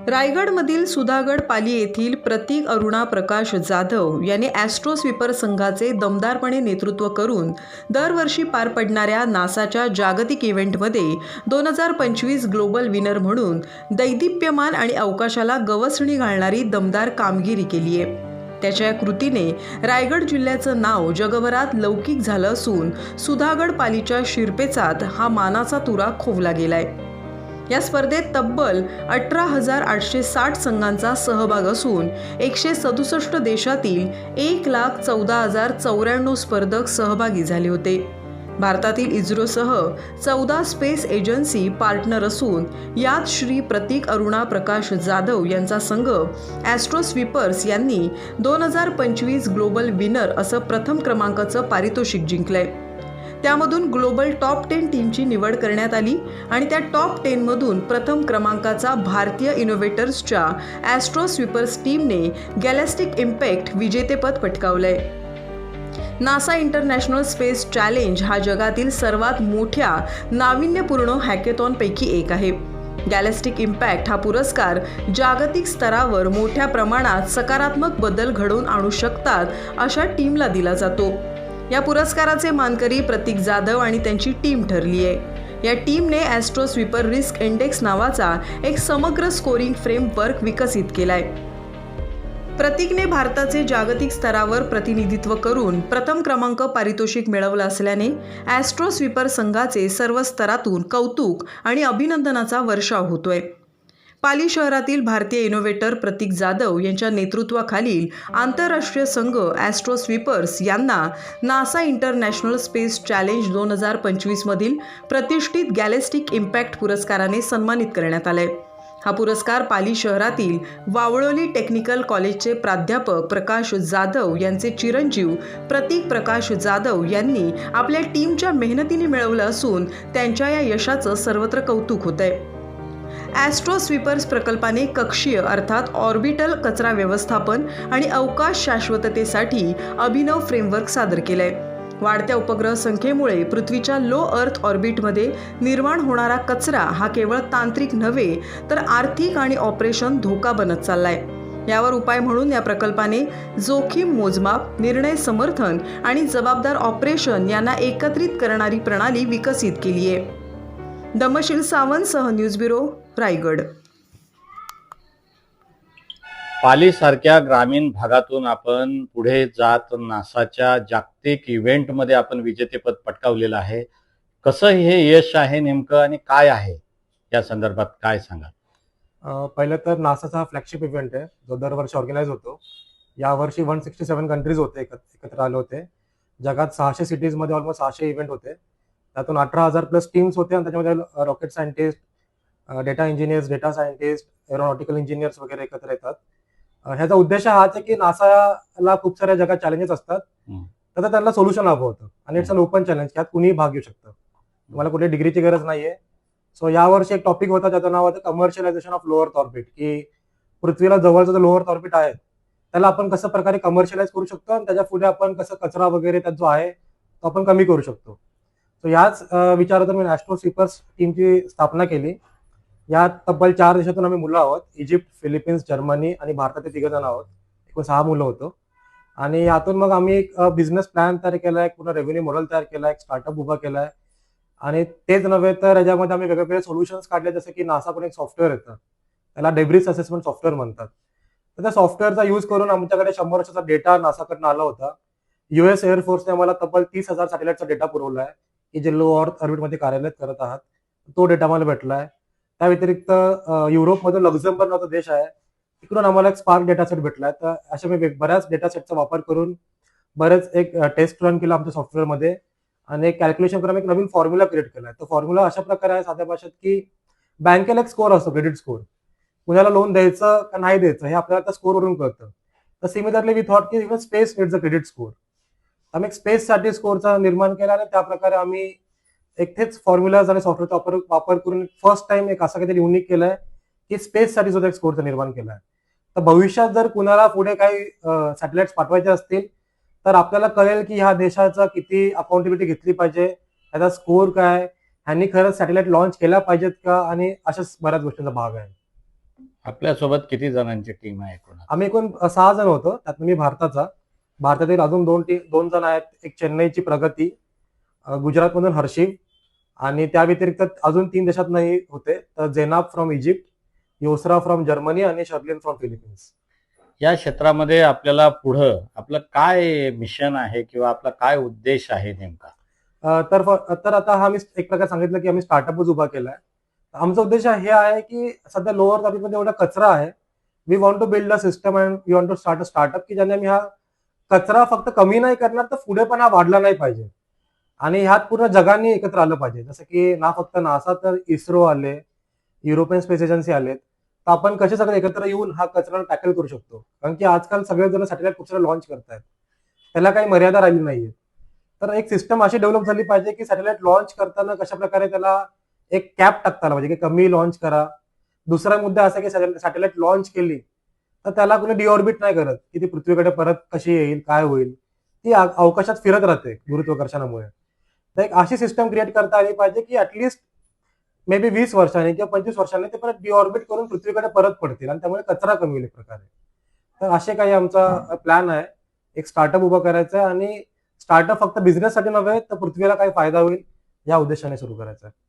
रायगडमधील सुधागड पाली येथील प्रतीक अरुणा प्रकाश जाधव यांनी ॲस्ट्रो स्वीपर संघाचे दमदारपणे नेतृत्व करून दरवर्षी पार पडणाऱ्या नासाच्या जागतिक इव्हेंटमध्ये 2025 ग्लोबल विनर म्हणून दैदिप्यमान आणि अवकाशाला गवसणी घालणारी दमदार कामगिरी केली आहे. त्याच्या या कृतीने रायगड जिल्ह्याचं नाव जगभरात लौकिक झालं असून सुधागड पालीच्या शिरपेचात हा मानाचा तुरा खोवला गेलाय. या स्पर्धेत तब्बल 18,860 संघांचा सहभाग असून 167 देशातील 1,14,094 स्पर्धक सहभागी झाले होते. भारतातील इस्रोसह 14 स्पेस एजन्सी पार्टनर असून यात श्री प्रतीक अरुणा प्रकाश जाधव यांचा संघ ॲस्ट्रो स्वीपर्स यांनी 2025 ग्लोबल विनर असं प्रथम क्रमांकाचं पारितोषिक जिंकलंय. त्यामधून ग्लोबल टॉप 10 टीमची निवड करण्यात आली आणि त्या टॉप 10 मधून प्रथम क्रमांकाचा भारतीय इनोव्हेटर्सच्या ॲस्ट्रो स्वीपर्स टीमने गॅलेस्टिक इम्पॅक्ट विजेतेपद पटकावलंय. नासा इंटरनॅशनल स्पेस चॅलेंज हा जगातील सर्वात मोठ्या नाविन्यपूर्ण हॅकेथॉनपैकी एक आहे. गॅलेस्टिक इम्पॅक्ट हा पुरस्कार जागतिक स्तरावर मोठ्या प्रमाणात सकारात्मक बदल घडवून आणू शकतात अशा टीमला दिला जातो. या पुरस्काराचे मानकरी प्रतीक जाधव आणि त्यांची टीम ठरली आहे. या टीमने ॲस्ट्रो स्वीपर रिस्क इंडेक्स नावाचा एक समग्र स्कोरिंग फ्रेमवर्क विकसित केलाय. प्रतीकने भारताचे जागतिक स्तरावर प्रतिनिधित्व करून प्रथम क्रमांक पारितोषिक मिळवलं असल्याने ॲस्ट्रो स्वीपर संघाचे सर्व स्तरातून कौतुक आणि अभिनंदनाचा वर्षाव होतोय. पाली शहरातील भारतीय इनोव्हेटर प्रतीक जाधव यांच्या नेतृत्वाखालील आंतरराष्ट्रीय संघ ॲस्ट्रो स्वीपर्स यांना नासा इंटरनॅशनल स्पेस चॅलेंज 2025 मधील प्रतिष्ठित गॅलेस्टिक इम्पॅक्ट पुरस्काराने सन्मानित करण्यात आले. हा पुरस्कार पाली शहरातील वावळोली टेक्निकल कॉलेजचे प्राध्यापक प्रकाश जाधव यांचे चिरंजीव प्रतीक प्रकाश जाधव यांनी आपल्या टीमच्या मेहनतीने मिळवलं असून त्यांच्या या यशाचं सर्वत्र कौतुक होतंय. ॲस्ट्रो स्वीपर्स प्रकल्पाने कक्षीय अर्थात ऑर्बिटल कचरा व्यवस्थापन आणि अवकाश शाश्वततेसाठी अभिनव फ्रेमवर्क सादर केलंय. वाढत्या उपग्रह संख्येमुळे पृथ्वीच्या लो अर्थ ऑर्बिटमध्ये निर्माण होणारा कचरा हा केवळ तांत्रिक नव्हे तर आर्थिक आणि ऑपरेशन धोका बनत चाललाय. यावर उपाय म्हणून या प्रकल्पाने जोखीम मोजमाप, निर्णय समर्थन आणि जबाबदार ऑपरेशन यांना एकत्रित करणारी प्रणाली विकसित केली आहे. दमशील सावंत सह न्यूज ब्युरो रायगड. पाली सारख्या ग्रामीण भागातून आपण पुढे जात नासाच्या जागतिक इव्हेंटमध्ये आपण विजेतेपद पटकावलेलं आहे. कसं हे यश आहे नेमकं आणि काय आहे या संदर्भात काय सांगा? पहिलं तर नासाचा हा फ्लॅगशिप इव्हेंट आहे जो दरवर्षी ऑर्गनाईज होतो. यावर्षी 167 कंट्रीज होते एकत्र आले होते. जगात 600 सिटीजमध्ये ऑलमोस्ट 600 इव्हेंट होते. त्यातून 18,000 प्लस टीम्स होते आणि त्याच्यामध्ये rocket scientist, data engineers, data scientist, aeronautical engineers वगैरे एकत्र येतात. ह्याचा उद्देश हाच आहे की नासाला खूप साऱ्या जगात चॅलेंजेस असतात, तर त्यांना सोल्युशन हवं होतं आणि इट्स अन ओपन चॅलेंज, त्यात कुणीही भाग घेऊ शकतं. तुम्हाला कुठे डिग्रीची गरज नाहीये. सो यावर्षी एक टॉपिक होता त्याचं नाव होतं कमर्शियलायझेशन ऑफ लोअर ऑर्बिट, की पृथ्वीला जवळचं जो लोअर ऑर्बिट आहे त्याला आपण कसं प्रकारे कमर्शियलाइज करू शकतो आणि त्याच्या पुढे आपण कसं कचरा वगैरे त्यात जो आहे तो आपण कमी करू शकतो. सो याच विचारातून मी ॲस्ट्रो स्वीपर्स टीमची स्थापना केली. यात तब्बल 4 देशातून आम्ही मुलं आहोत. इजिप्त, फिलिपिन्स, जर्मनी आणि भारताचे 3 जण आहोत. एकूण 6 मुलं होतो. आणि यातून मग आम्ही एक बिझनेस प्लॅन तयार केलाय, पूर्ण रेव्हेन्यू मॉडेल तयार केलाय, एक स्टार्टअप उभा केलाय. आणि तेच नव्हे तर याच्यामध्ये आम्ही वेगवेगळे सोल्युशन्स काढले, जसं की नासाकडून एक सॉफ्टवेअर येतं, त्याला डेब्रिस असेसमेंट सॉफ्टवेअर म्हणतात. तर त्या सॉफ्टवेअरचा यूज करून आमच्याकडे 100 वर्षाचा डेटा नासाकडनं आला होता. US एअरफोर्सने आम्हाला तब्बल 30,000 सॅटेलाइटचा डेटा पुरवलाय की जे लो अर्थ ऑर्बिटमध्ये कार्यरत करत आहात. तो डेटा आम्हाला भेटलाय. त्या व्यतिरिक्त युरोपमध्ये लक्झमबर्ग नावाचा देश आहे, तिकडून आम्हाला एक स्पार्क डेटा सेट भेटलाय. तर अशा मी बऱ्याच डेटा सेटचा वापर करून बरेच एक टेस्ट रन केला आमच्या सॉफ्टवेअरमध्ये आणि एक कॅल्क्युलेशन करून एक नवीन फॉर्म्युला क्रिएट केलाय. तो फॉर्म्युला अशा प्रकारे आहे साध्या भाषेत की बँकेला एक स्कोर असतो, क्रेडिट स्कोर. कुणाला लोन द्यायचं का नाही द्यायचं हे आपल्याला त्या स्कोरवरून कळतं. तर सिमिलरली वी थॉट की even space needs a credit score. आम्ही एक स्पेससाठी स्कोरचा निर्माण केला आणि त्या प्रकारे आम्ही एक तेच फॉर्म्युलाज आणि सॉफ्टवेअरचा वापर करून फर्स्ट टाइम एक असं काहीतरी युनिक केलंय की स्पेससाठी सुद्धा एक स्कोरचं निर्माण केलाय. तर भविष्यात जर कुणाला पुढे काही सॅटेलाइट्स पाठवायचे असतील तर आपल्याला कळेल की ह्या देशाचा किती अकाउंटेबिलिटी घेतली पाहिजे, त्याचा स्कोर काय, ह्यांनी खरंच सॅटेलाइट लॉन्च केल्या पाहिजेत का, आणि अशाच बऱ्याच गोष्टींचा भाग आहे. आपल्यासोबत किती जणांची टीम आहे एकूण? आम्ही एकूण 6 जण होतो, त्यात मी भारतातील अजून दोन जण आहेत. एक चेन्नईची प्रगती, गुजरातमधून हर्षिव, आणि त्या व्यतिरिक्त अजून 3 देशातनंही होते. तर जेनाब फ्रॉम इजिप्त, योसरा फ्रॉम जर्मनी आणि शर्लिन फ्रॉम फिलिपिन्स. या क्षेत्रामध्ये आपल्याला पुढं आपलं काय मिशन आहे किंवा आपला काय उद्देश आहे नेमका? तर आता हा मी एक प्रकार सांगितलं की आम्ही स्टार्टअपच उभा केलाय. आमचा उद्देश हे आहे की सध्या लोअर तापीमध्ये एवढा कचरा आहे. We want to build a system and we want to start a startup की ज्याने आम्ही हा कचरा फक्त कमी नाही करणार, तर पुढे पण हा वाढला नाही पाहिजे. आणि ह्यात पूर्ण जगाने एकत्र आलं पाहिजे. जसं की ना फक्त नासा, तर इस्रो आले, युरोपियन स्पेस एजन्सी आलेत. तर आपण कसे सगळे एकत्र येऊन हा कचरा टॅकल करू शकतो. कारण की आजकाल सगळेजण सॅटेलाइट खूप सारे लॉन्च करतायत. त्याला काही मर्यादा राहिली नाहीये. तर एक सिस्टम अशी डेव्हलप झाली पाहिजे की सॅटेलाइट लॉन्च करताना कशा प्रकारे त्याला एक कॅप टाकता आला पाहिजे की कमी लॉन्च करा. दुसरा मुद्दा असा की सॅटेलाइट लॉन्च केली तर त्याला कोणी डिऑर्बिट नाही करत की ती पृथ्वीकडे परत कशी येईल, काय होईल. ती अवकाशात फिरत राहते गुरुत्वाकर्षणामुळे. तर एक अशी सिस्टम क्रिएट करता आली पाहिजे की ऍटलिस्ट मे बी 20 वर्षांनी किंवा 25 वर्षांनी ते परत डिऑर्बिट करून पृथ्वीकडे परत पडतील आणि त्यामुळे कचरा कमी होईल एक प्रकारे. तर असे काही आमचा प्लॅन आहे. एक स्टार्टअप उभा करायचा आहे आणि स्टार्टअप फक्त बिझनेससाठी नव्हे, तर पृथ्वीला काय फायदा होईल या उद्देशाने सुरू करायचा आहे.